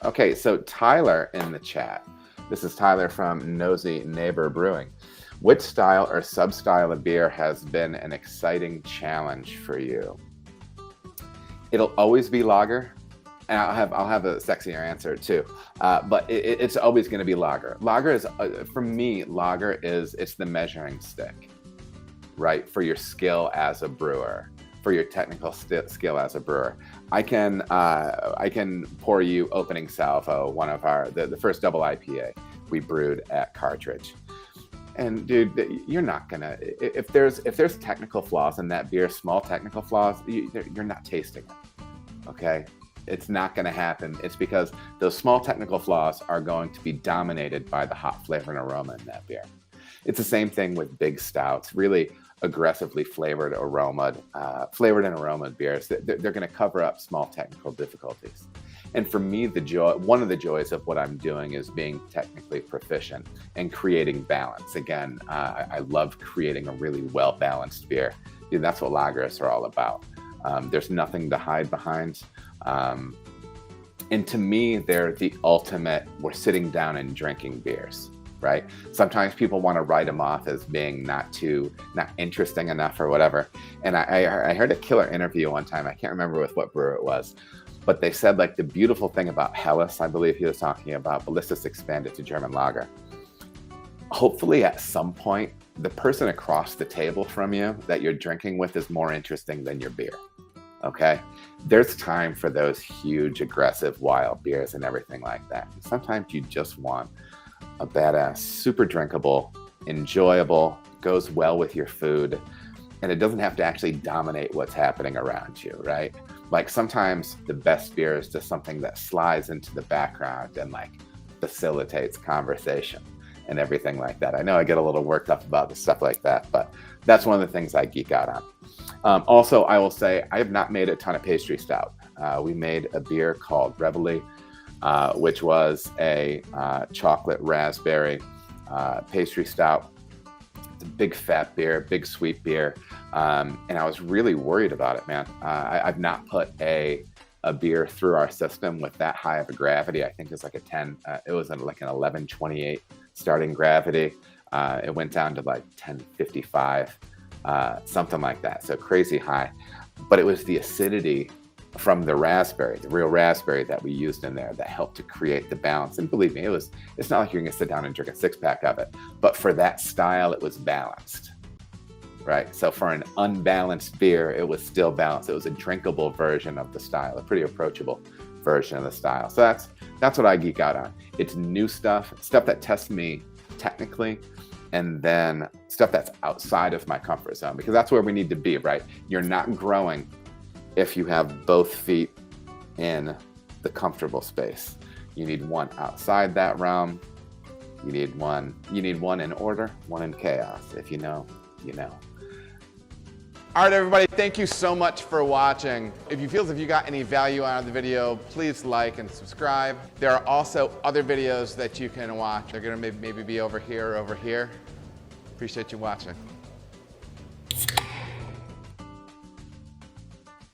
Okay, so Tyler in the chat. This is Tyler from Nosy Neighbor Brewing. Which style or sub-style of beer has been an exciting challenge for you? It'll always be lager, and I'll have a sexier answer too. But it's always going to be lager. Lager is, for me, it's the measuring stick, right? For your skill as a brewer, for your technical skill as a brewer. I can pour you opening salvo, one of the first double IPA we brewed at Cartridge. And dude, you're not gonna, if there's technical flaws in that beer, small technical flaws, you're not tasting it, okay? It's not gonna happen. It's because those small technical flaws are going to be dominated by the hot flavor and aroma in that beer. It's the same thing with big stouts, really aggressively flavored and aromaed beers. They're gonna cover up small technical difficulties. And for me, one of the joys of what I'm doing is being technically proficient and creating balance. Again, I love creating a really well-balanced beer. Dude, that's what lagers are all about. There's nothing to hide behind. And to me, they're the ultimate, we're sitting down and drinking beers, right? Sometimes people want to write them off as being not interesting enough or whatever. And I heard a killer interview one time. I can't remember with what brewer it was. But they said, like, the beautiful thing about Helles, I believe he was talking about, but let's just expand it to German lager. Hopefully at some point, the person across the table from you that you're drinking with is more interesting than your beer, okay? There's time for those huge, aggressive, wild beers and everything like that. And sometimes you just want a badass, super drinkable, enjoyable, goes well with your food, and it doesn't have to actually dominate what's happening around you, right? Like sometimes the best beer is just something that slides into the background and like facilitates conversation and everything like that. I know I get a little worked up about the stuff like that, but that's one of the things I geek out on. Also, I will say I have not made a ton of pastry stout. We made a beer called Reveille, which was a chocolate raspberry pastry stout. It's a big fat beer, big sweet beer. And I was really worried about it, man. I've not put a beer through our system with that high of a gravity. I think it's like a 10, it was like an 1128 starting gravity. It went down to like 1055, something like that. So crazy high, but it was the acidity from the raspberry, the real raspberry that we used in there that helped to create the balance. And believe me, it's not like you're gonna sit down and drink a 6-pack of it, but for that style, it was balanced, right? So for an unbalanced beer, it was still balanced. It was a drinkable version of the style, a pretty approachable version of the style. So that's what I geek out on. It's new stuff that tests me technically, and then stuff that's outside of my comfort zone, because that's where we need to be, right? You're not growing if you have both feet in the comfortable space. You need one outside that realm. You need one in order, one in chaos. If you know, you know. All right, everybody, thank you so much for watching. If you feel as if you got any value out of the video, please like and subscribe. There are also other videos that you can watch. They're gonna maybe be over here or over here. Appreciate you watching.